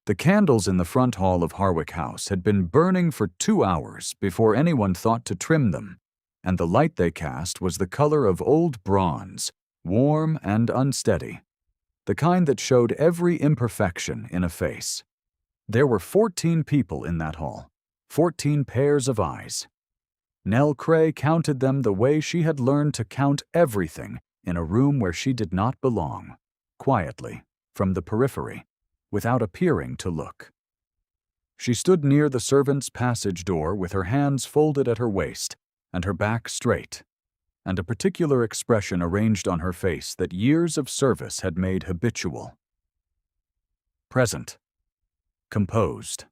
The candles in the front hall of Harwick House had been burning for 2 hours before anyone thought to trim them, and the light they cast was the color of old bronze, warm and unsteady, the kind that showed every imperfection in a face. There were 14 people in that hall, 14 pairs of eyes. Nell Cray counted them the way she had learned to count everything in a room where she did not belong, quietly, from the periphery, without appearing to look. She stood near the servants' passage door with her hands folded at her waist and her back straight, and a particular expression arranged on her face that years of service had made habitual. Present. Composed.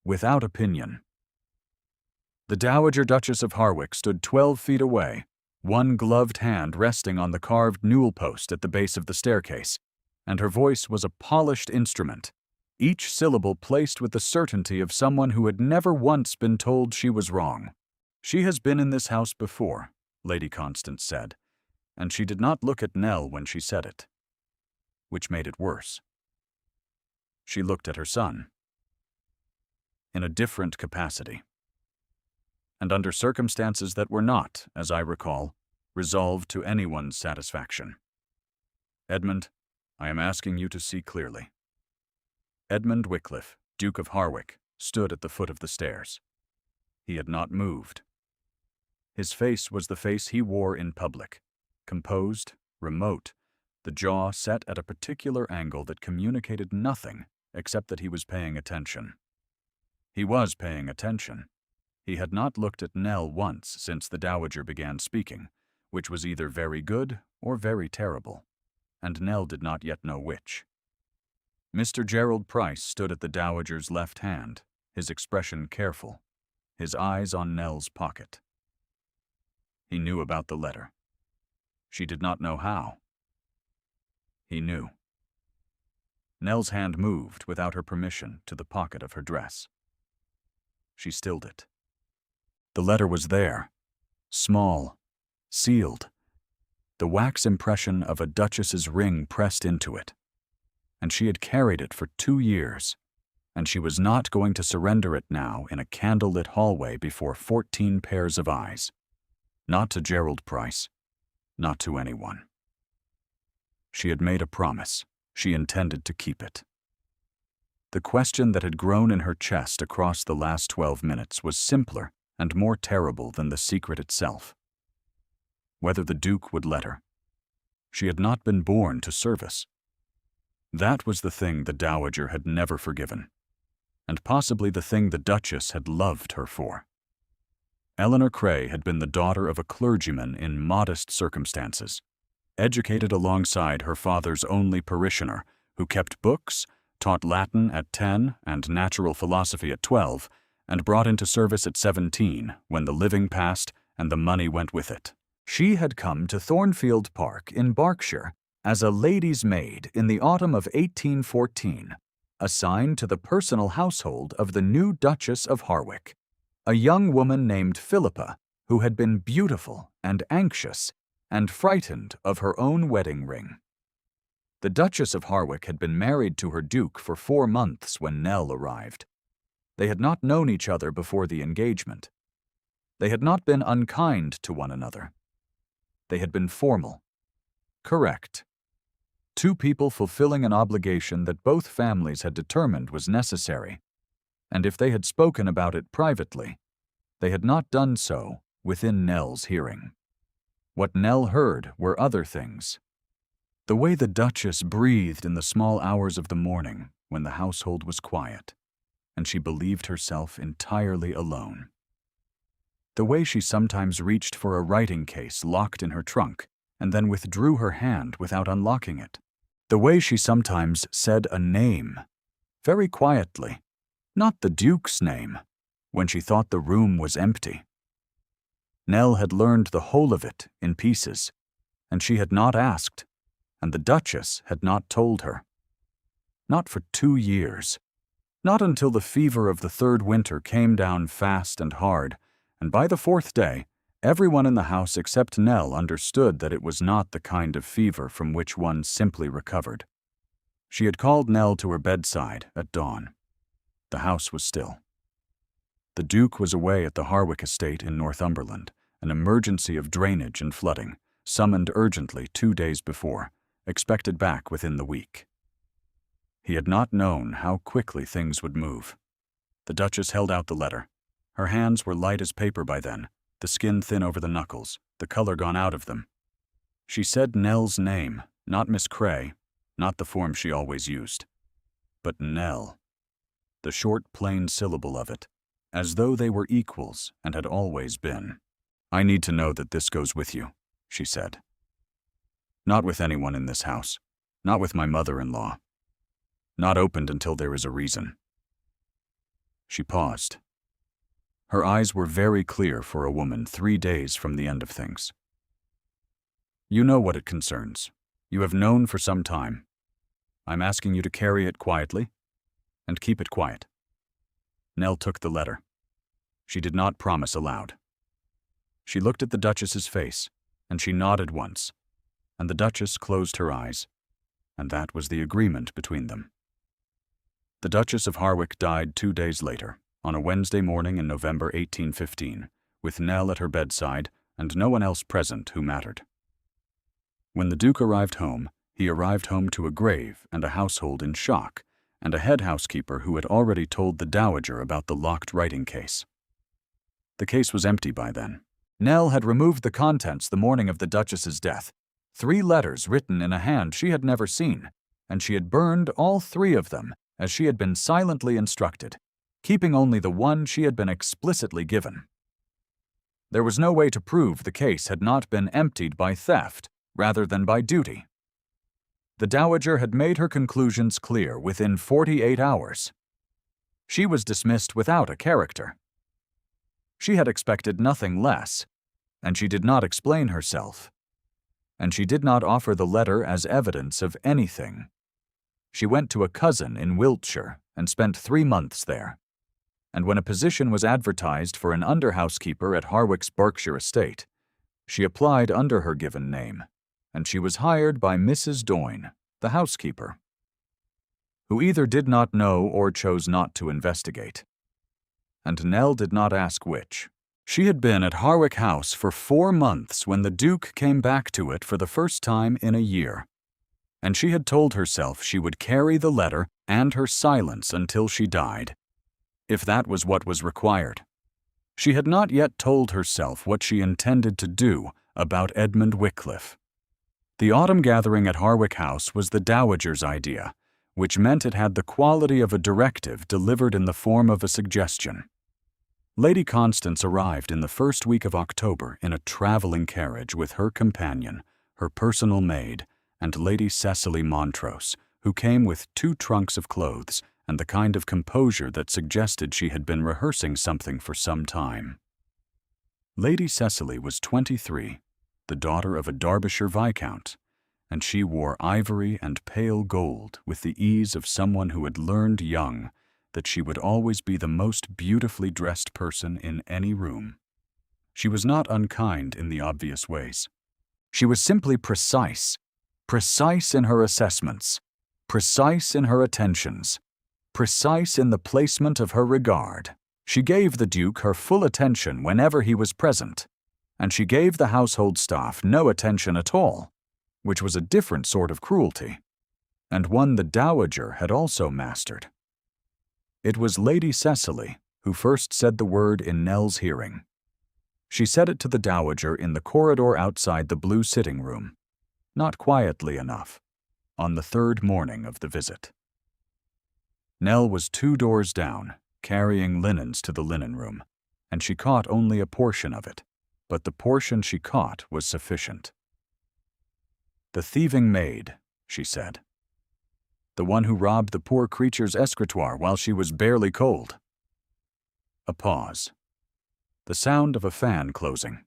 Without opinion. The Dowager Duchess of Harwick stood 12 feet away, one gloved hand resting on the carved newel post at the base of the staircase, and her voice was a polished instrument, each syllable placed with the certainty of someone who had never once been told she was wrong. "She has been in this house before," Lady Constance said, and she did not look at Nell when she said it, which made it worse. She looked at her son. In a different capacity, and under circumstances that were not, as I recall, resolved to anyone's satisfaction. "Edmund, I am asking you to see clearly." Edmund Wycliffe, Duke of Harwick, stood at the foot of the stairs. He had not moved. His face was the face he wore in public, composed, remote, the jaw set at a particular angle that communicated nothing except that he was paying attention. He was paying attention. He had not looked at Nell once since the Dowager began speaking, which was either very good or very terrible, and Nell did not yet know which. Mr. Gerald Price stood at the Dowager's left hand, his expression careful, his eyes on Nell's pocket. He knew about the letter. She did not know how. He knew. Nell's hand moved without her permission to the pocket of her dress. She stilled it. The letter was there, small, sealed, the wax impression of a duchess's ring pressed into it. And she had carried it for 2 years, and she was not going to surrender it now in a candlelit hallway before 14 pairs of eyes. Not to Gerald Price, not to anyone. She had made a promise. She intended to keep it. The question that had grown in her chest across the last 12 minutes was simpler and more terrible than the secret itself. Whether the Duke would let her. She had not been born to service. That was the thing the Dowager had never forgiven, and possibly the thing the Duchess had loved her for. Eleanor Cray had been the daughter of a clergyman in modest circumstances, educated alongside her father's only parishioner, who kept books, taught Latin at 10 and natural philosophy at 12, and brought into service at 17 when the living passed and the money went with it. She had come to Thornfield Park in Berkshire as a lady's maid in the autumn of 1814, assigned to the personal household of the new Duchess of Harwick, a young woman named Philippa, who had been beautiful and anxious and frightened of her own wedding ring. The Duchess of Harwick had been married to her Duke for 4 months when Nell arrived. They had not known each other before the engagement. They had not been unkind to one another. They had been formal, correct. 2 people fulfilling an obligation that both families had determined was necessary, and if they had spoken about it privately, they had not done so within Nell's hearing. What Nell heard were other things. The way the Duchess breathed in the small hours of the morning when the household was quiet, and she believed herself entirely alone. The way she sometimes reached for a writing case locked in her trunk and then withdrew her hand without unlocking it. The way she sometimes said a name, very quietly, not the Duke's name, when she thought the room was empty. Nell had learned the whole of it in pieces, and she had not asked, and the Duchess had not told her. Not for 2 years. Not until the fever of the 3rd winter came down fast and hard, and by the 4th day, everyone in the house except Nell understood that it was not the kind of fever from which one simply recovered. She had called Nell to her bedside at dawn. The house was still. The Duke was away at the Harwick estate in Northumberland, an emergency of drainage and flooding, summoned urgently 2 days before, expected back within the week. He had not known how quickly things would move. The Duchess held out the letter. Her hands were light as paper by then, the skin thin over the knuckles, the color gone out of them. She said Nell's name, not Miss Cray, not the form she always used, but Nell. The short, plain syllable of it, as though they were equals and had always been. "I need to know that this goes with you," she said. "Not with anyone in this house, not with my mother-in-law. Not opened until there is a reason." She paused. Her eyes were very clear for a woman 3 days from the end of things. "You know what it concerns. You have known for some time. I'm asking you to carry it quietly and keep it quiet." Nell took the letter. She did not promise aloud. She looked at the Duchess's face, and she nodded once, and the Duchess closed her eyes, and that was the agreement between them. The Duchess of Harwick died 2 days later, on a Wednesday morning in November 1815, with Nell at her bedside and no one else present who mattered. When the Duke arrived home, he arrived home to a grave and a household in shock, and a head housekeeper who had already told the Dowager about the locked writing case. The case was empty by then. Nell had removed the contents the morning of the Duchess's death, 3 letters written in a hand she had never seen, and she had burned all 3 of them as she had been silently instructed, keeping only the one she had been explicitly given. There was no way to prove the case had not been emptied by theft rather than by duty. The Dowager had made her conclusions clear within 48 hours. She was dismissed without a character. She had expected nothing less, and she did not explain herself. And she did not offer the letter as evidence of anything. She went to a cousin in Wiltshire and spent 3 months there. And when a position was advertised for an under-housekeeper at Harwick's Berkshire estate, she applied under her given name, and she was hired by Mrs. Doyne, the housekeeper, who either did not know or chose not to investigate. And Nell did not ask which. She had been at Harwick House for 4 months when the Duke came back to it for the first time in a year, and she had told herself she would carry the letter and her silence until she died, if that was what was required. She had not yet told herself what she intended to do about Edmund Wycliffe. The autumn gathering at Harwick House was the Dowager's idea, which meant it had the quality of a directive delivered in the form of a suggestion. Lady Constance arrived in the first week of October in a traveling carriage with her companion, her personal maid, and Lady Cecily Montrose, who came with 2 trunks of clothes and the kind of composure that suggested she had been rehearsing something for some time. Lady Cecily was 23, the daughter of a Derbyshire viscount, and she wore ivory and pale gold with the ease of someone who had learned young that she would always be the most beautifully dressed person in any room. She was not unkind in the obvious ways. She was simply precise in her assessments, precise in her attentions, precise in the placement of her regard. She gave the Duke her full attention whenever he was present, and she gave the household staff no attention at all, which was a different sort of cruelty, and one the Dowager had also mastered. It was Lady Cecily who first said the word in Nell's hearing. She said it to the Dowager in the corridor outside the blue sitting room, not quietly enough, on the 3rd morning of the visit. Nell was 2 doors down, carrying linens to the linen room, and she caught only a portion of it, but the portion she caught was sufficient. "The thieving maid," she said. "The one who robbed the poor creature's escritoire while she was barely cold." A pause. The sound of a fan closing.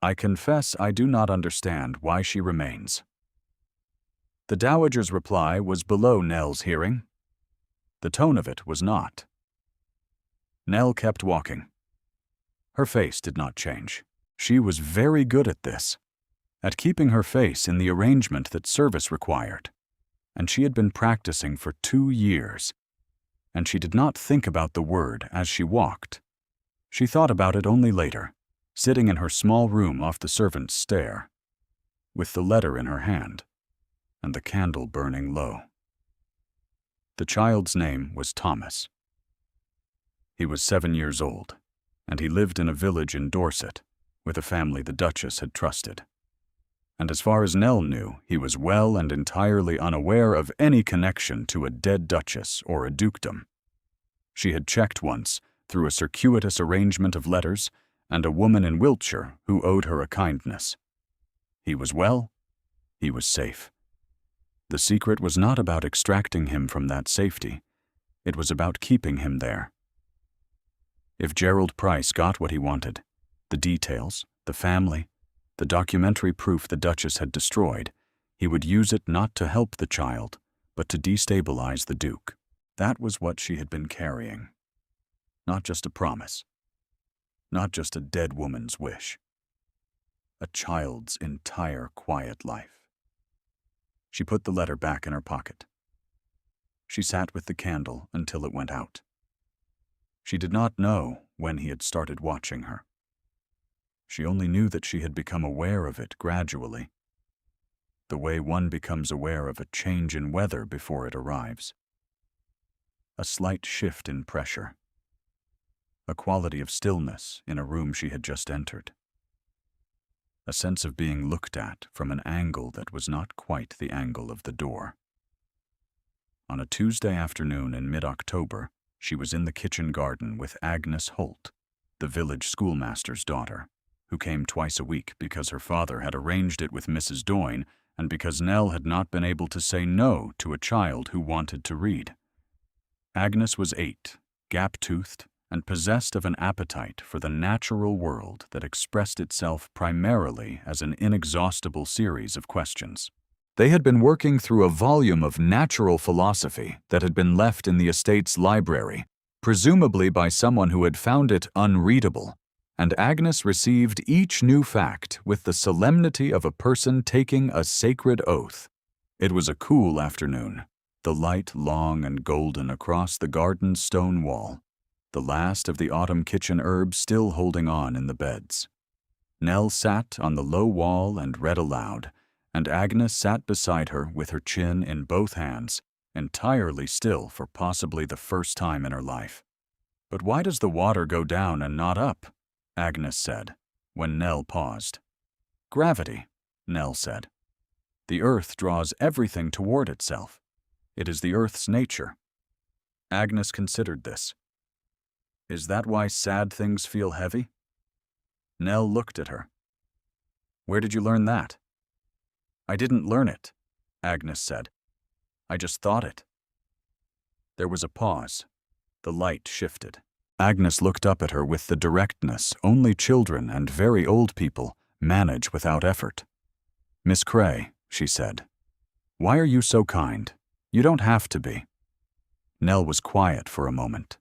"I confess I do not understand why she remains." The Dowager's reply was below Nell's hearing. The tone of it was not. Nell kept walking. Her face did not change. She was very good at this, at keeping her face in the arrangement that service required, and she had been practicing for 2 years. And she did not think about the word as she walked. She thought about it only later, sitting in her small room off the servants' stair, with the letter in her hand and the candle burning low. The child's name was Thomas. He was 7 years old, and he lived in a village in Dorset with a family the Duchess had trusted. And as far as Nell knew, he was well and entirely unaware of any connection to a dead duchess or a dukedom. She had checked once, through a circuitous arrangement of letters, and a woman in Wiltshire who owed her a kindness. He was well, he was safe. The secret was not about extracting him from that safety. It was about keeping him there. If Gerald Price got what he wanted, the details, the family, the documentary proof the Duchess had destroyed, he would use it not to help the child, but to destabilize the Duke. That was what she had been carrying. Not just a promise. Not just a dead woman's wish. A child's entire quiet life. She put the letter back in her pocket. She sat with the candle until it went out. She did not know when he had started watching her. She only knew that she had become aware of it gradually, the way one becomes aware of a change in weather before it arrives. A slight shift in pressure. A quality of stillness in a room she had just entered. A sense of being looked at from an angle that was not quite the angle of the door. On a Tuesday afternoon in mid-October, she was in the kitchen garden with Agnes Holt, the village schoolmaster's daughter, who came twice a week because her father had arranged it with Mrs. Doyne and because Nell had not been able to say no to a child who wanted to read. Agnes was 8, gap-toothed, and possessed of an appetite for the natural world that expressed itself primarily as an inexhaustible series of questions. They had been working through a volume of natural philosophy that had been left in the estate's library, presumably by someone who had found it unreadable, and Agnes received each new fact with the solemnity of a person taking a sacred oath. It was a cool afternoon, the light long and golden across the garden's stone wall, the last of the autumn kitchen herbs still holding on in the beds. Nell sat on the low wall and read aloud, and Agnes sat beside her with her chin in both hands, entirely still for possibly the first time in her life. "But why does the water go down and not up?" Agnes said, when Nell paused. "Gravity," Nell said. "The earth draws everything toward itself. It is the earth's nature." Agnes considered this. "Is that why sad things feel heavy?" Nell looked at her. "Where did you learn that?" "I didn't learn it," Agnes said. "I just thought it." There was a pause. The light shifted. Agnes looked up at her with the directness only children and very old people manage without effort. "Miss Cray," she said, "why are you so kind? You don't have to be." Nell was quiet for a moment.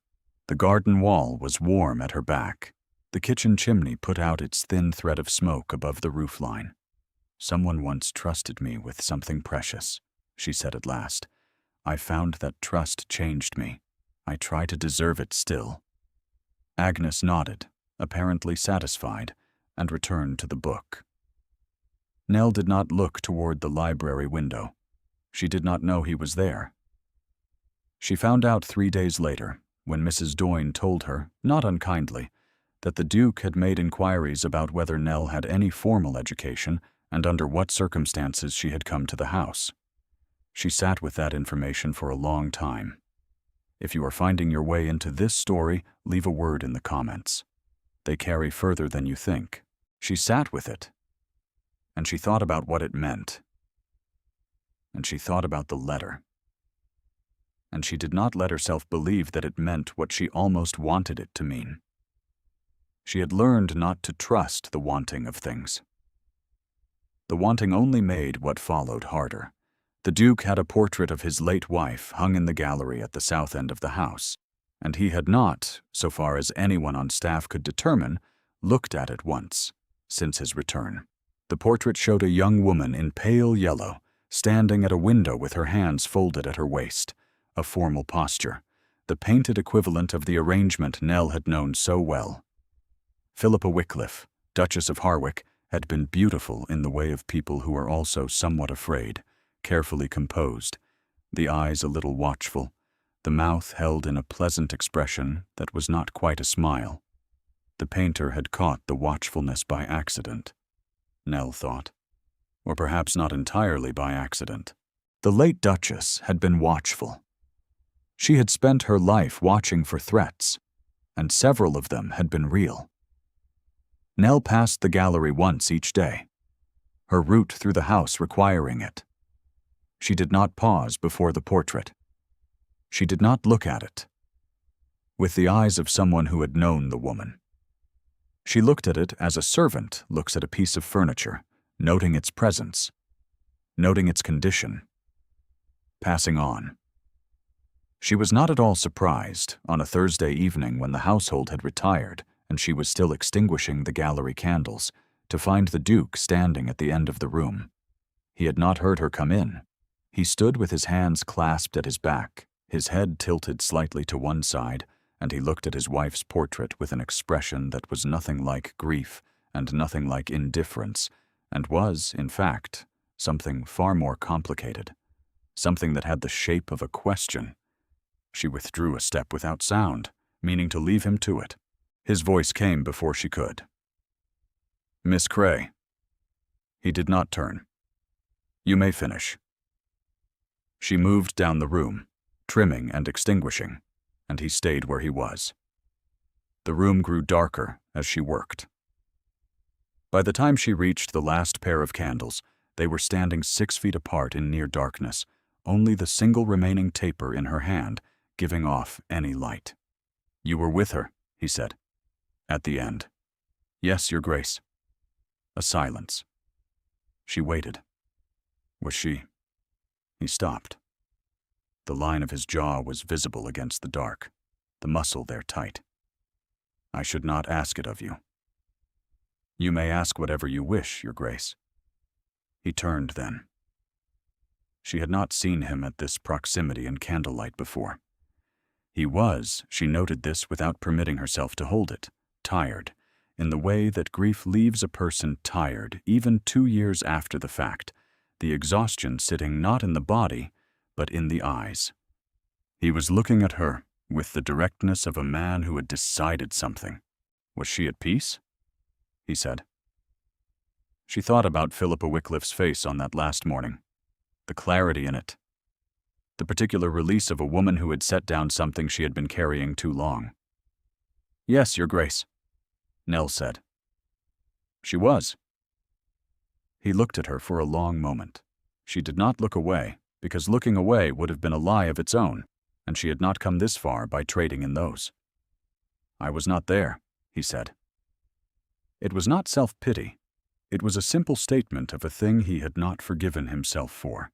The garden wall was warm at her back. The kitchen chimney put out its thin thread of smoke above the roofline. "Someone once trusted me with something precious," she said at last. "I found that trust changed me. I try to deserve it still." Agnes nodded, apparently satisfied, and returned to the book. Nell did not look toward the library window. She did not know he was there. She found out 3 days later, when Mrs. Doyne told her, not unkindly, that the Duke had made inquiries about whether Nell had any formal education and under what circumstances she had come to the house. She sat with that information for a long time. If you are finding your way into this story, leave a word in the comments. They carry further than you think. She sat with it, and she thought about what it meant. And she thought about the letter. And she did not let herself believe that it meant what she almost wanted it to mean. She had learned not to trust the wanting of things. The wanting only made what followed harder. The Duke had a portrait of his late wife hung in the gallery at the south end of the house, and he had not, so far as anyone on staff could determine, looked at it once since his return. The portrait showed a young woman in pale yellow, standing at a window with her hands folded at her waist, a formal posture, the painted equivalent of the arrangement Nell had known so well. Philippa Wycliffe, Duchess of Harwick, had been beautiful in the way of people who are also somewhat afraid, carefully composed, the eyes a little watchful, the mouth held in a pleasant expression that was not quite a smile. The painter had caught the watchfulness by accident, Nell thought, or perhaps not entirely by accident. The late Duchess had been watchful. She had spent her life watching for threats, and several of them had been real. Nell passed the gallery once each day, her route through the house requiring it. She did not pause before the portrait. She did not look at it with the eyes of someone who had known the woman. She looked at it as a servant looks at a piece of furniture, noting its presence, noting its condition, passing on. She was not at all surprised, on a Thursday evening when the household had retired and she was still extinguishing the gallery candles, to find the Duke standing at the end of the room. He had not heard her come in. He stood with his hands clasped at his back, his head tilted slightly to one side, and he looked at his wife's portrait with an expression that was nothing like grief and nothing like indifference, and was, in fact, something far more complicated, something that had the shape of a question. She withdrew a step without sound, meaning to leave him to it. His voice came before she could. "Miss Cray." He did not turn. "You may finish." She moved down the room, trimming and extinguishing, and he stayed where he was. The room grew darker as she worked. By the time she reached the last pair of candles, they were standing 6 feet apart in near darkness, only the single remaining taper in her hand giving off any light. "You were with her," he said. At the end. "Yes, Your Grace." A silence. She waited. Was she? He stopped. The line of his jaw was visible against the dark, the muscle there tight. "I should not ask it of you." "You may ask whatever you wish, Your Grace." He turned then. She had not seen him at this proximity and candlelight before. He was, she noted this without permitting herself to hold it, tired, in the way that grief leaves a person tired even 2 years after the fact, the exhaustion sitting not in the body, but in the eyes. He was looking at her with the directness of a man who had decided something. Was she at peace? He said. She thought about Philippa Wycliffe's face on that last morning, the clarity in it, the particular release of a woman who had set down something she had been carrying too long. "Yes, Your Grace," Nell said. She was. He looked at her for a long moment. She did not look away, because looking away would have been a lie of its own, and she had not come this far by trading in those. "I was not there," he said. It was not self-pity. It was a simple statement of a thing he had not forgiven himself for.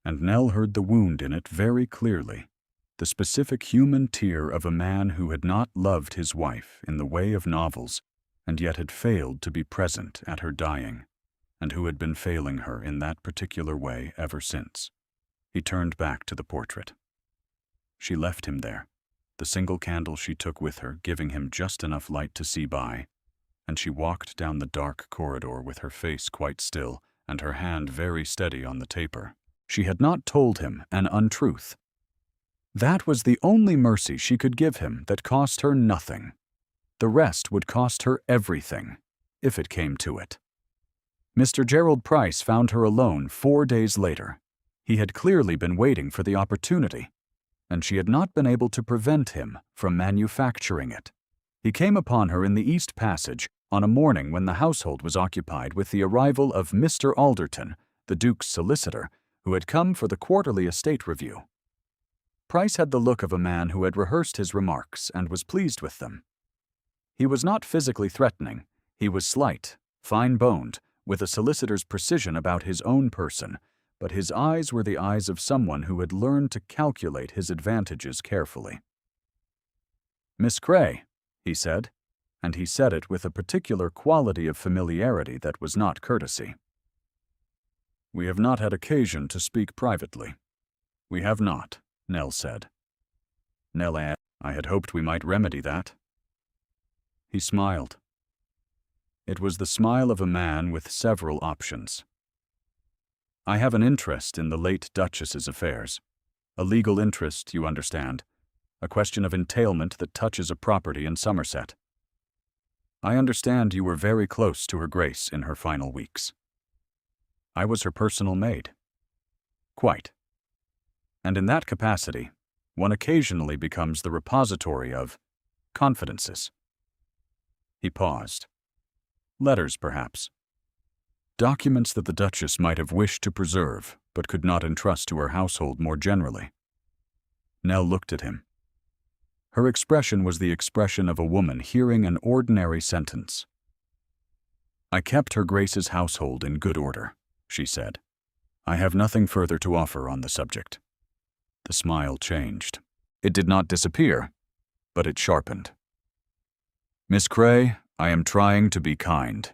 And Nell heard the wound in it very clearly, the specific human tear of a man who had not loved his wife in the way of novels, and yet had failed to be present at her dying, and who had been failing her in that particular way ever since. He turned back to the portrait. She left him there, the single candle she took with her giving him just enough light to see by, and she walked down the dark corridor with her face quite still and her hand very steady on the taper. She had not told him an untruth. That was the only mercy she could give him that cost her nothing. The rest would cost her everything, if it came to it. Mr. Gerald Price found her alone 4 days later. He had clearly been waiting for the opportunity, and she had not been able to prevent him from manufacturing it. He came upon her in the East Passage on a morning when the household was occupied with the arrival of Mr. Alderton, the Duke's solicitor, who had come for the quarterly estate review. Price had the look of a man who had rehearsed his remarks and was pleased with them. He was not physically threatening. He was slight, fine-boned, with a solicitor's precision about his own person, but his eyes were the eyes of someone who had learned to calculate his advantages carefully. "Miss Cray," he said, and he said it with a particular quality of familiarity that was not courtesy. We have not had occasion to speak privately. We have not, Nell said. Nell added, I had hoped we might remedy that. He smiled. It was the smile of a man with several options. I have an interest in the late Duchess's affairs. A legal interest, you understand. A question of entailment that touches a property in Somerset. I understand you were very close to Her Grace in her final weeks. I was her personal maid. Quite. And in that capacity, one occasionally becomes the repository of confidences. He paused. Letters, perhaps. Documents that the Duchess might have wished to preserve, but could not entrust to her household more generally. Nell looked at him. Her expression was the expression of a woman hearing an ordinary sentence. I kept Her Grace's household in good order, she said. I have nothing further to offer on the subject. The smile changed. It did not disappear, but it sharpened. Miss Cray, I am trying to be kind.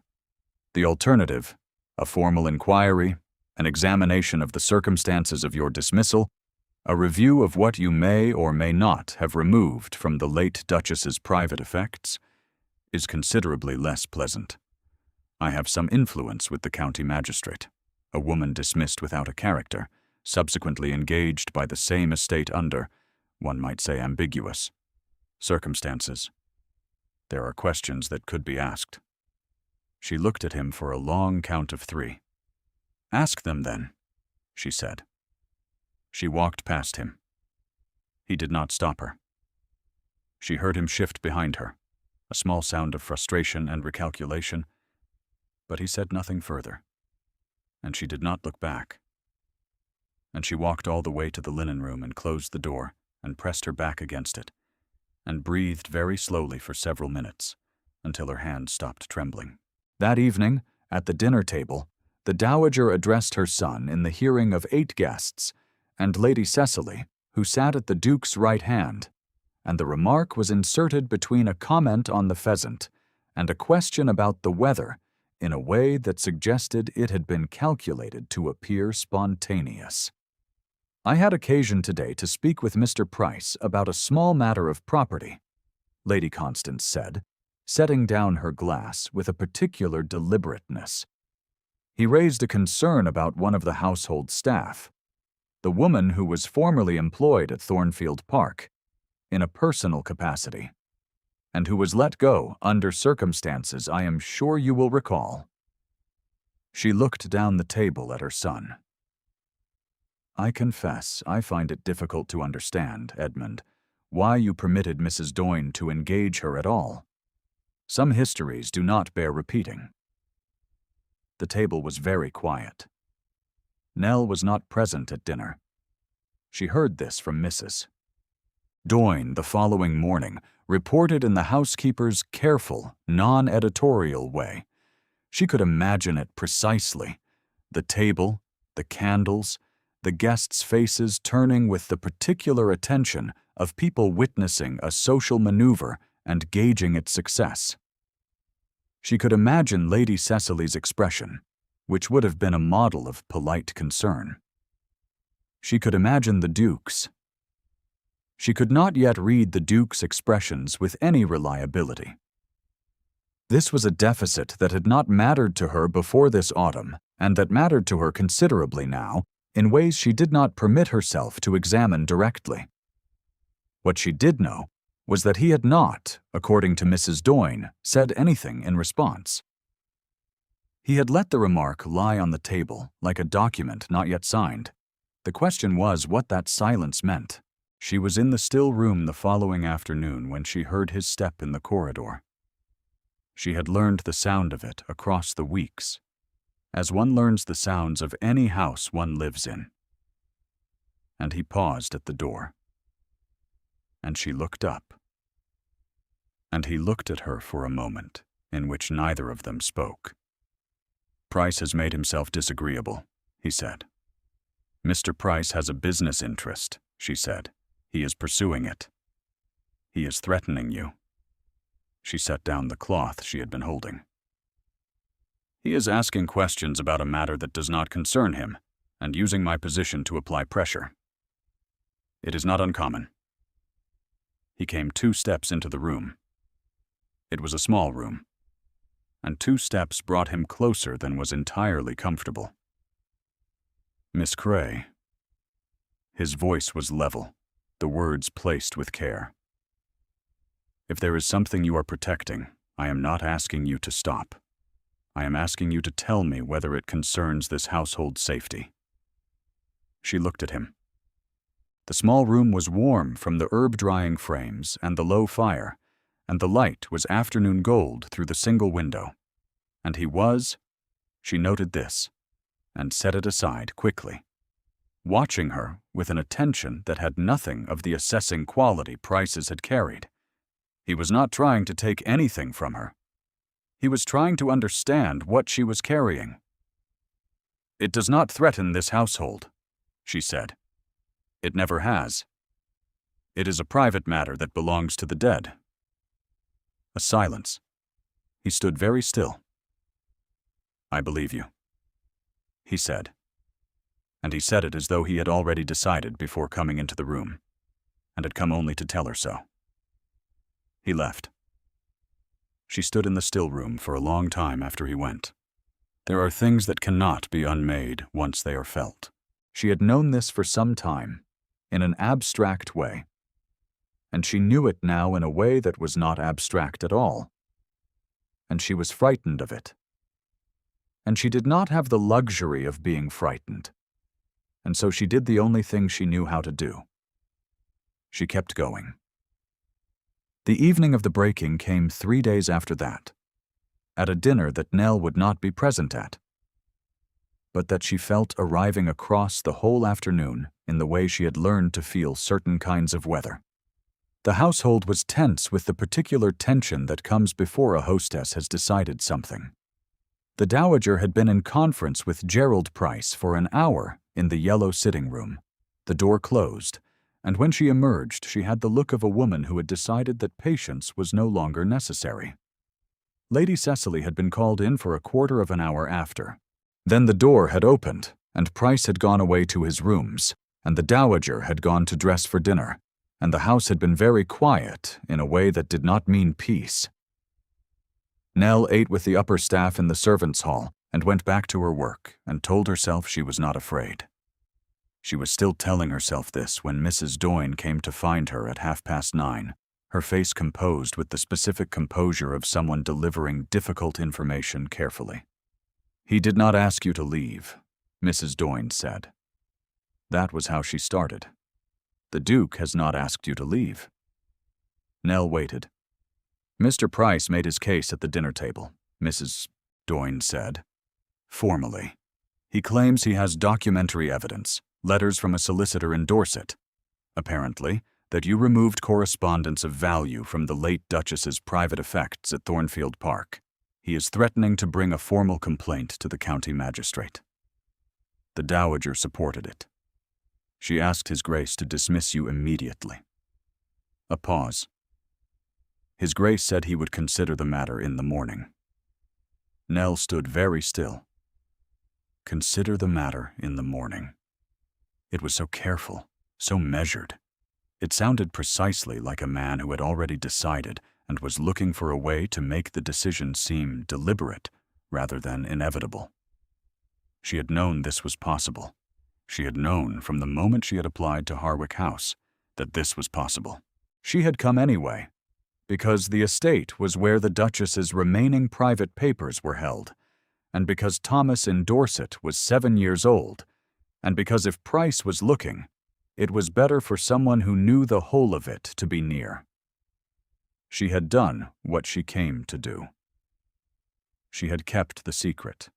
The alternative, a formal inquiry, an examination of the circumstances of your dismissal, a review of what you may or may not have removed from the late Duchess's private effects, is considerably less pleasant. I have some influence with the county magistrate, a woman dismissed without a character, subsequently engaged by the same estate under, one might say ambiguous, circumstances. There are questions that could be asked. She looked at him for a long count of 3. Ask them, then, she said. She walked past him. He did not stop her. She heard him shift behind her, a small sound of frustration and recalculation, but he said nothing further, and she did not look back. And she walked all the way to the linen room and closed the door and pressed her back against it, and breathed very slowly for several minutes, until her hands stopped trembling. That evening, at the dinner table, the Dowager addressed her son in the hearing of 8 guests, and Lady Cecily, who sat at the Duke's right hand, and the remark was inserted between a comment on the pheasant and a question about the weather in a way that suggested it had been calculated to appear spontaneous. I had occasion today to speak with Mr. Price about a small matter of property, Lady Constance said, setting down her glass with a particular deliberateness. He raised a concern about one of the household staff, the woman who was formerly employed at Thornfield Park, in a personal capacity, and who was let go under circumstances I am sure you will recall. She looked down the table at her son. I confess I find it difficult to understand, Edmund, why you permitted Mrs. Doyne to engage her at all. Some histories do not bear repeating. The table was very quiet. Nell was not present at dinner. She heard this from Mrs. Doyne the following morning reported in the housekeeper's careful, non-editorial way. She could imagine it precisely. The table, the candles, the guests' faces turning with the particular attention of people witnessing a social maneuver and gauging its success. She could imagine Lady Cecily's expression, which would have been a model of polite concern. She could imagine the Duke's. She could not yet read the Duke's expressions with any reliability. This was a deficit that had not mattered to her before this autumn, and that mattered to her considerably now, in ways she did not permit herself to examine directly. What she did know was that he had not, according to Mrs. Doyne, said anything in response. He had let the remark lie on the table like a document not yet signed. The question was what that silence meant. She was in the still room the following afternoon when she heard his step in the corridor. She had learned the sound of it across the weeks, as one learns the sounds of any house one lives in. And he paused at the door. And she looked up. And he looked at her for a moment, in which neither of them spoke. Price has made himself disagreeable, he said. Mr. Price has a business interest, she said. He is pursuing it. He is threatening you. She set down the cloth she had been holding. He is asking questions about a matter that does not concern him, and using my position to apply pressure. It is not uncommon. He came 2 steps into the room. It was a small room, and 2 steps brought him closer than was entirely comfortable. Miss Cray. His voice was level, the words placed with care. If there is something you are protecting, I am not asking you to stop. I am asking you to tell me whether it concerns this household's safety. She looked at him. The small room was warm from the herb-drying frames and the low fire, and the light was afternoon gold through the single window. And she noted this, and set it aside quickly, watching her with an attention that had nothing of the assessing quality Price's had carried. He was not trying to take anything from her. He was trying to understand what she was carrying. "It does not threaten this household," she said. "It never has. It is a private matter that belongs to the dead." A silence. He stood very still. "I believe you," he said. And he said it as though he had already decided before coming into the room, and had come only to tell her so. He left. She stood in the still room for a long time after he went. There are things that cannot be unmade once they are felt. She had known this for some time, in an abstract way, and she knew it now in a way that was not abstract at all. And she was frightened of it. And she did not have the luxury of being frightened, and so she did the only thing she knew how to do. She kept going. The evening of the breaking came 3 days after that, at a dinner that Nell would not be present at, but that she felt arriving across the whole afternoon in the way she had learned to feel certain kinds of weather. The household was tense with the particular tension that comes before a hostess has decided something. The Dowager had been in conference with Gerald Price for an hour in the yellow sitting room. The door closed, and when she emerged, she had the look of a woman who had decided that patience was no longer necessary. Lady Cecily had been called in for a quarter of an hour after. Then the door had opened, and Price had gone away to his rooms, and the Dowager had gone to dress for dinner, and the house had been very quiet in a way that did not mean peace. Nell ate with the upper staff in the servants' hall and went back to her work and told herself she was not afraid. She was still telling herself this when Mrs. Doyne came to find her at 9:30, her face composed with the specific composure of someone delivering difficult information carefully. "He did not ask you to leave," Mrs. Doyne said. That was how she started. "The Duke has not asked you to leave." Nell waited. "Mr. Price made his case at the dinner table," Mrs. Doyne said. "Formally. He claims he has documentary evidence, letters from a solicitor in Dorset, apparently, that you removed correspondence of value from the late Duchess's private effects at Thornfield Park. He is threatening to bring a formal complaint to the county magistrate." The Dowager supported it. "She asked His Grace to dismiss you immediately." A pause. "His Grace said he would consider the matter in the morning." Nell stood very still. Consider the matter in the morning. It was so careful, so measured. It sounded precisely like a man who had already decided and was looking for a way to make the decision seem deliberate rather than inevitable. She had known this was possible. She had known from the moment she had applied to Harwick House that this was possible. She had come anyway, because the estate was where the Duchess's remaining private papers were held, and because Thomas in Dorset was 7 years old, and because if Price was looking, it was better for someone who knew the whole of it to be near. She had done what she came to do. She had kept the secret.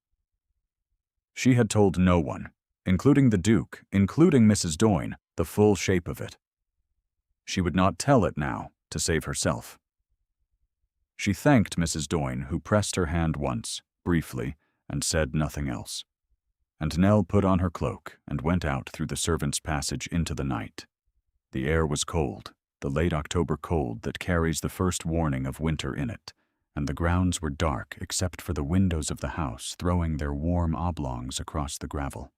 She had told no one, including the Duke, including Mrs. Doyne, the full shape of it. She would not tell it now to save herself. She thanked Mrs. Doyne, who pressed her hand once, briefly, and said nothing else. And Nell put on her cloak and went out through the servants' passage into the night. The air was cold, the late October cold that carries the first warning of winter in it, and the grounds were dark except for the windows of the house throwing their warm oblongs across the gravel.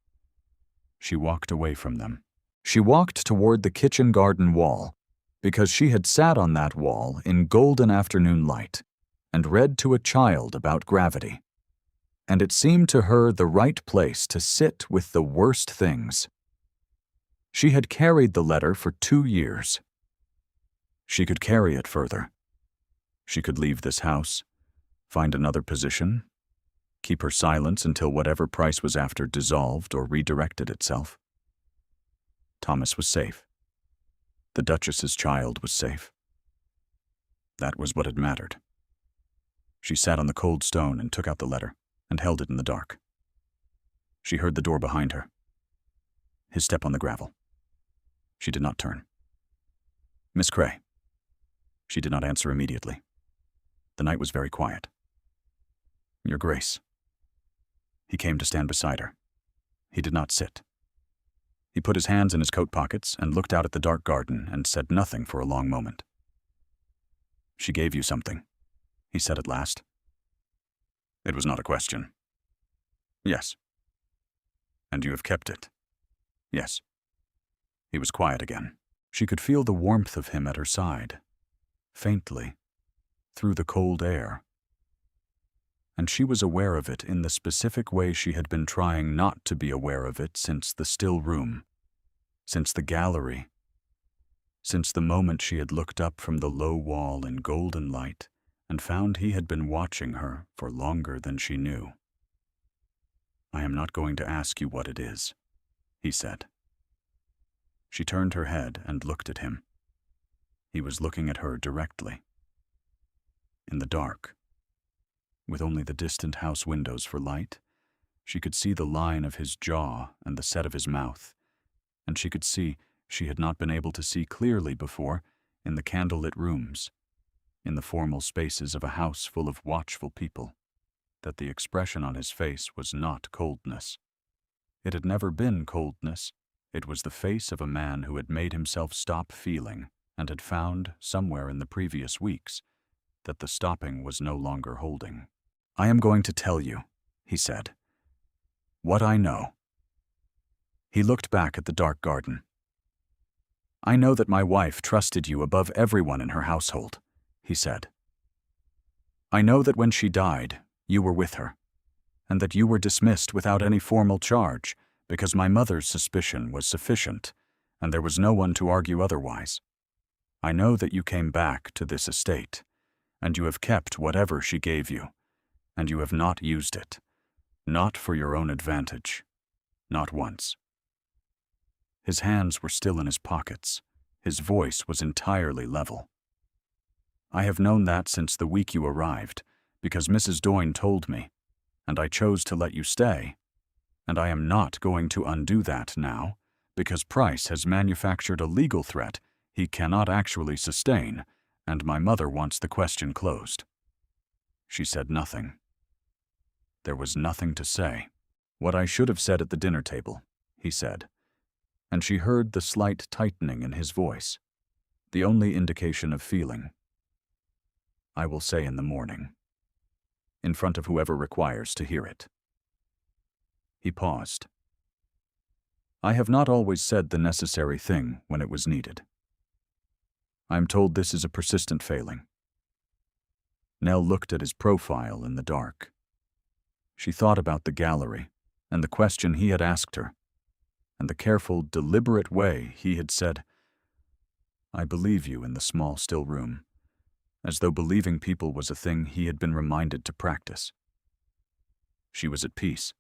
She walked away from them. She walked toward the kitchen garden wall, because she had sat on that wall in golden afternoon light and read to a child about gravity. And it seemed to her the right place to sit with the worst things. She had carried the letter for 2 years. She could carry it further. She could leave this house, find another position, keep her silence until whatever Price was after dissolved or redirected itself. Thomas was safe. The Duchess's child was safe. That was what had mattered. She sat on the cold stone and took out the letter and held it in the dark. She heard the door behind her. His step on the gravel. She did not turn. "Miss Cray." She did not answer immediately. The night was very quiet. "Your Grace." He came to stand beside her. He did not sit. He put his hands in his coat pockets and looked out at the dark garden and said nothing for a long moment. "She gave you something," he said at last. "It was not a question." "Yes." "And you have kept it?" "Yes." He was quiet again. She could feel the warmth of him at her side, faintly, through the cold air. And she was aware of it in the specific way she had been trying not to be aware of it since the still room, since the gallery, since the moment she had looked up from the low wall in golden light and found he had been watching her for longer than she knew. "I am not going to ask you what it is," he said. She turned her head and looked at him. He was looking at her directly. In the dark, with only the distant house windows for light, she could see the line of his jaw and the set of his mouth, and she could see she had not been able to see clearly before in the candlelit rooms, in the formal spaces of a house full of watchful people, that the expression on his face was not coldness. It had never been coldness. It was the face of a man who had made himself stop feeling and had found, somewhere in the previous weeks, that the stopping was no longer holding. "I am going to tell you," he said, "what I know." He looked back at the dark garden. "I know that my wife trusted you above everyone in her household," he said. "I know that when she died, you were with her, and that you were dismissed without any formal charge, because my mother's suspicion was sufficient, and there was no one to argue otherwise. I know that you came back to this estate, and you have kept whatever she gave you, and you have not used it, not for your own advantage, not once." His hands were still in his pockets. His voice was entirely level. "I have known that since the week you arrived, because Mrs. Doyne told me, and I chose to let you stay. And I am not going to undo that now, because Price has manufactured a legal threat he cannot actually sustain, and my mother wants the question closed." She said nothing. There was nothing to say. "What I should have said at the dinner table," he said, and she heard the slight tightening in his voice, the only indication of feeling. "I will say in the morning, in front of whoever requires to hear it." He paused. "I have not always said the necessary thing when it was needed. I am told this is a persistent failing." Nell looked at his profile in the dark. She thought about the gallery and the question he had asked her, and the careful, deliberate way he had said, "I believe you," in the small, still room, as though believing people was a thing he had been reminded to practice. She was at peace.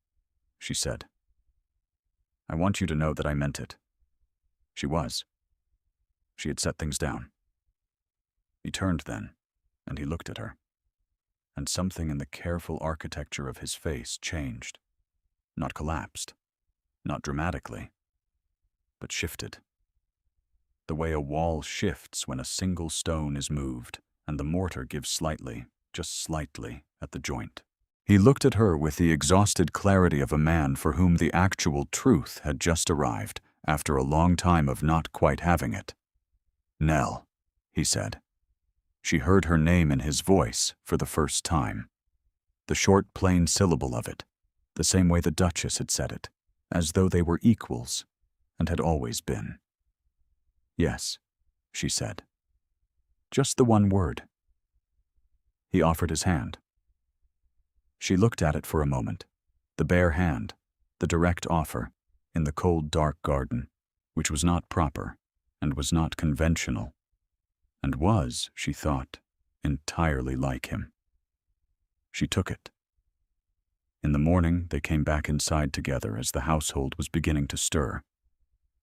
She said, "I want you to know that I meant it." She was. She had set things down. He turned then, and he looked at her, and something in the careful architecture of his face changed, not collapsed, not dramatically, but shifted. The way a wall shifts when a single stone is moved, and the mortar gives slightly, just slightly, at the joint. He looked at her with the exhausted clarity of a man for whom the actual truth had just arrived after a long time of not quite having it. "Nell," he said. She heard her name in his voice for the first time. The short, plain syllable of it, the same way the Duchess had said it, as though they were equals, and had always been. "Yes," she said. Just the one word. He offered his hand. She looked at it for a moment, the bare hand, the direct offer, in the cold, dark garden, which was not proper, and was not conventional, and was, she thought, entirely like him. She took it. In the morning, they came back inside together as the household was beginning to stir,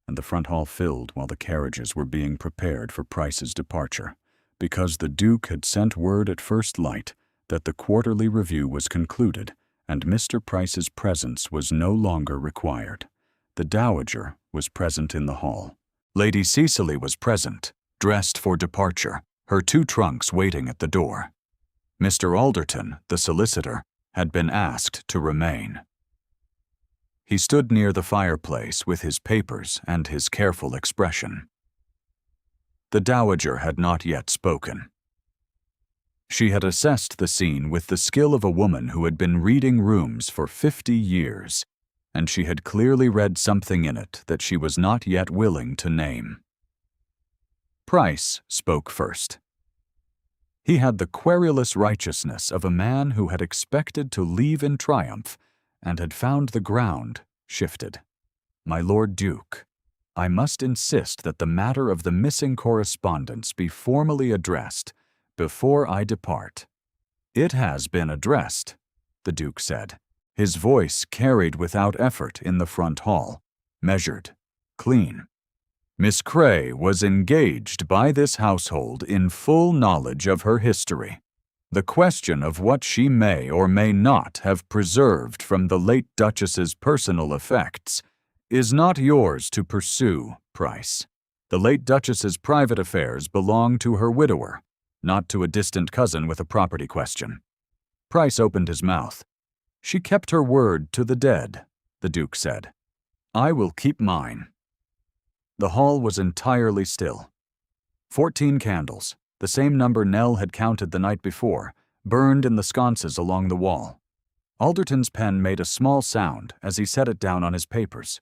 and the front hall filled while the carriages were being prepared for Price's departure, because the Duke had sent word at first light that the quarterly review was concluded and Mr. Price's presence was no longer required. The Dowager was present in the hall. Lady Cecily was present, dressed for departure, her 2 trunks waiting at the door. Mr. Alderton, the solicitor, had been asked to remain. He stood near the fireplace with his papers and his careful expression. The Dowager had not yet spoken. She had assessed the scene with the skill of a woman who had been reading rooms for 50 years, and she had clearly read something in it that she was not yet willing to name. Price spoke first. He had the querulous righteousness of a man who had expected to leave in triumph and had found the ground shifted. "My Lord Duke, I must insist that the matter of the missing correspondence be formally addressed before I depart." "It has been addressed," the Duke said. His voice carried without effort in the front hall, measured, clean. "Miss Cray was engaged by this household in full knowledge of her history. The question of what she may or may not have preserved from the late Duchess's personal effects is not yours to pursue, Price. The late Duchess's private affairs belong to her widower, not to a distant cousin with a property question." Price opened his mouth. "She kept her word to the dead," the Duke said. "I will keep mine." The hall was entirely still. 14 candles, the same number Nell had counted the night before, burned in the sconces along the wall. Alderton's pen made a small sound as he set it down on his papers.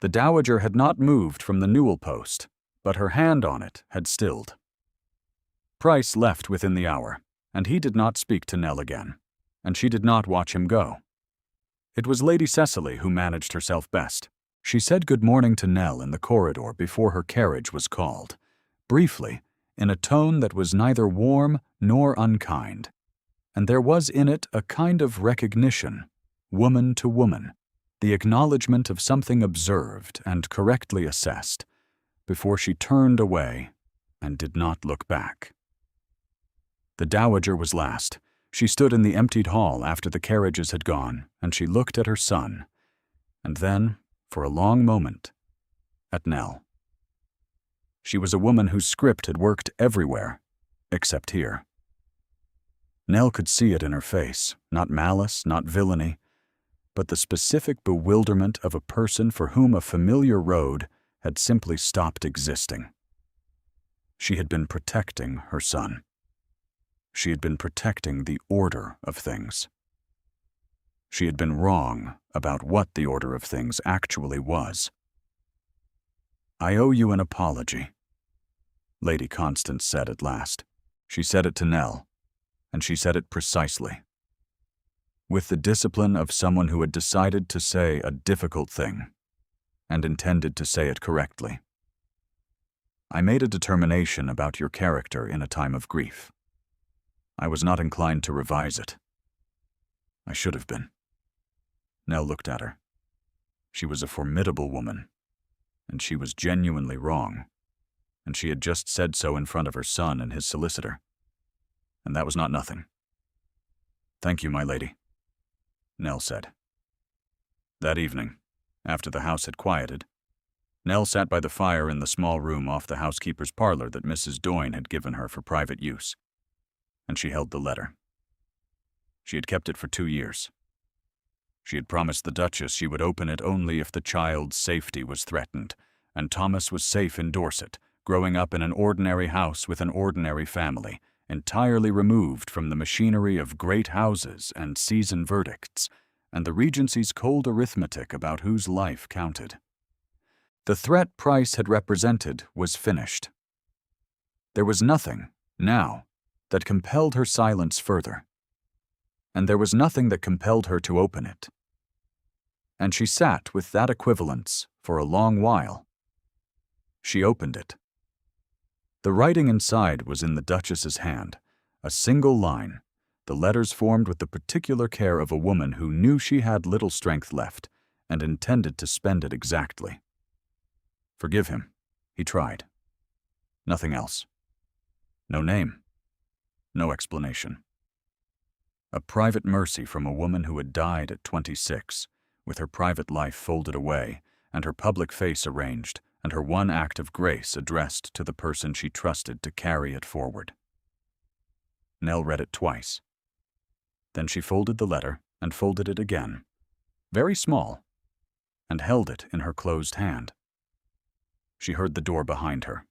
The Dowager had not moved from the newel post, but her hand on it had stilled. Price left within the hour, and he did not speak to Nell again, and she did not watch him go. It was Lady Cecily who managed herself best. She said good morning to Nell in the corridor before her carriage was called, briefly, in a tone that was neither warm nor unkind, and there was in it a kind of recognition, woman to woman, the acknowledgment of something observed and correctly assessed, before she turned away and did not look back. The Dowager was last. She stood in the emptied hall after the carriages had gone, and she looked at her son, and then, for a long moment, at Nell. She was a woman whose script had worked everywhere, except here. Nell could see it in her face, not malice, not villainy, but the specific bewilderment of a person for whom a familiar road had simply stopped existing. She had been protecting her son. She had been protecting the order of things. She had been wrong about what the order of things actually was. "I owe you an apology," Lady Constance said at last. She said it to Nell, and she said it precisely, with the discipline of someone who had decided to say a difficult thing, and intended to say it correctly. "I made a determination about your character in a time of grief. I was not inclined to revise it. I should have been." Nell looked at her. She was a formidable woman, and she was genuinely wrong, and she had just said so in front of her son and his solicitor. And that was not nothing. "Thank you, my lady," Nell said. That evening, after the house had quieted, Nell sat by the fire in the small room off the housekeeper's parlor that Mrs. Doyne had given her for private use, and she held the letter. She had kept it for 2 years. She had promised the Duchess she would open it only if the child's safety was threatened, and Thomas was safe in Dorset, growing up in an ordinary house with an ordinary family, entirely removed from the machinery of great houses and season verdicts, and the Regency's cold arithmetic about whose life counted. The threat Price had represented was finished. There was nothing, now, that compelled her silence further. And there was nothing that compelled her to open it. And she sat with that equivalence for a long while. She opened it. The writing inside was in the Duchess's hand, a single line, the letters formed with the particular care of a woman who knew she had little strength left and intended to spend it exactly. Forgive him, he tried. Nothing else. No name. No explanation. A private mercy from a woman who had died at 26, with her private life folded away and her public face arranged, and her one act of grace addressed to the person she trusted to carry it forward. Nell read it twice. Then she folded the letter and folded it again, very small, and held it in her closed hand. She heard the door behind her.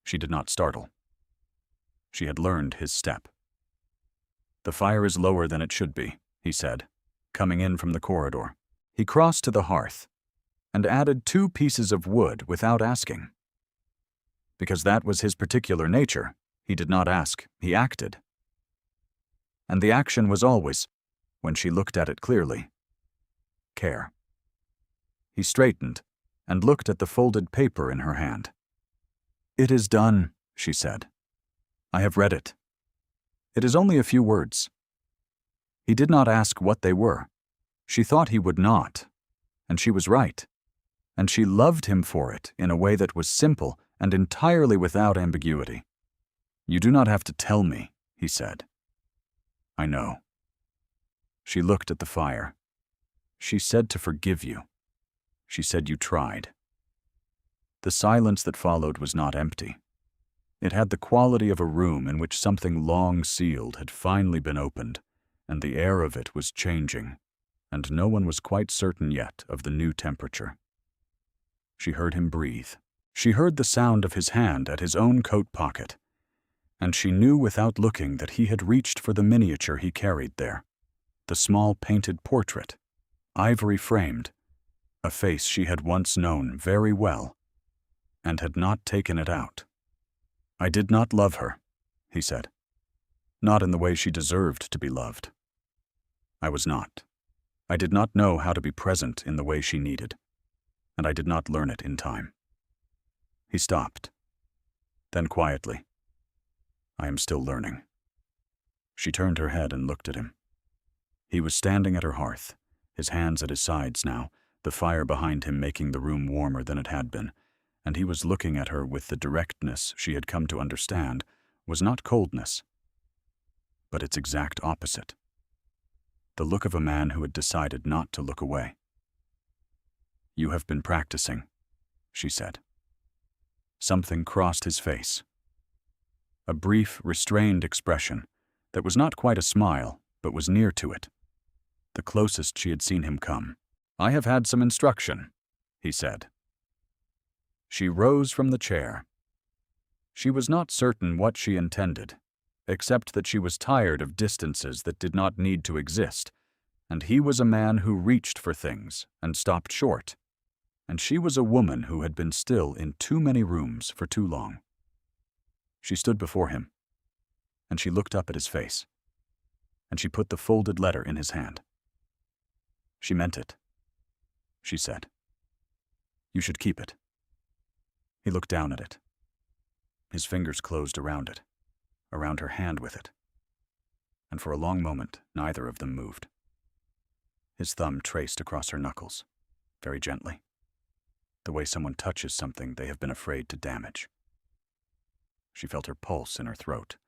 She did not startle. She had learned his step. "The fire is lower than it should be," he said, coming in from the corridor. He crossed to the hearth and added 2 pieces of wood without asking. Because that was his particular nature, he did not ask, he acted. And the action was always, when she looked at it clearly, care. He straightened and looked at the folded paper in her hand. "It is done," she said. "I have read it. It is only a few words." He did not ask what they were. She thought he would not, and she was right. And she loved him for it in a way that was simple and entirely without ambiguity. "You do not have to tell me," he said. "I know." She looked at the fire. "She said to forgive you. She said you tried." The silence that followed was not empty. It had the quality of a room in which something long sealed had finally been opened, and the air of it was changing, and no one was quite certain yet of the new temperature. She heard him breathe. She heard the sound of his hand at his own coat pocket, and she knew without looking that he had reached for the miniature he carried there, the small painted portrait, ivory framed, a face she had once known very well, and had not taken it out. "I did not love her," he said. "Not in the way she deserved to be loved. I was not. I did not know how to be present in the way she needed, and I did not learn it in time." He stopped. Then quietly, "I am still learning." She turned her head and looked at him. He was standing at her hearth, his hands at his sides now, the fire behind him making the room warmer than it had been, and he was looking at her with the directness she had come to understand was not coldness, but its exact opposite. The look of a man who had decided not to look away. "You have been practicing," she said. Something crossed his face. A brief, restrained expression that was not quite a smile, but was near to it, the closest she had seen him come. "I have had some instruction," he said. She rose from the chair. She was not certain what she intended, except that she was tired of distances that did not need to exist, and he was a man who reached for things and stopped short, and she was a woman who had been still in too many rooms for too long. She stood before him, and she looked up at his face, and she put the folded letter in his hand. "She meant it," she said. "You should keep it." He looked down at it. His fingers closed around it, around her hand with it, and for a long moment neither of them moved. His thumb traced across her knuckles, very gently, the way someone touches something they have been afraid to damage. She felt her pulse in her throat.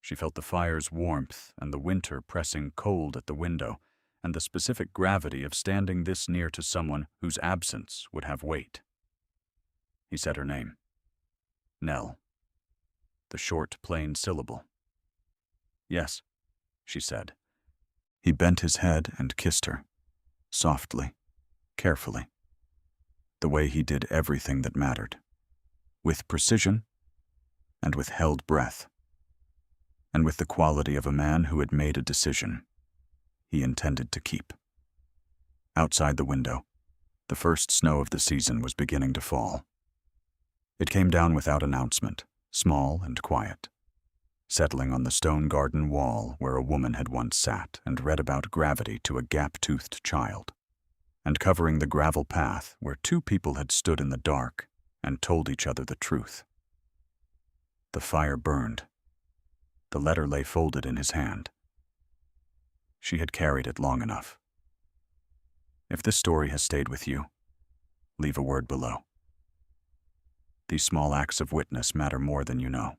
She felt the fire's warmth and the winter pressing cold at the window, and the specific gravity of standing this near to someone whose absence would have weight. He said her name. Nell. The short, plain syllable. "Yes," she said. He bent his head and kissed her, softly, carefully, the way he did everything that mattered, with precision and with held breath. and with the quality of a man who had made a decision he intended to keep. Outside the window, the first snow of the season was beginning to fall. It came down without announcement, small and quiet, settling on the stone garden wall where a woman had once sat and read about gravity to a gap-toothed child, and covering the gravel path where two people had stood in the dark and told each other the truth. The fire burned. The letter lay folded in his hand. She had carried it long enough. If this story has stayed with you, leave a word below. These small acts of witness matter more than you know.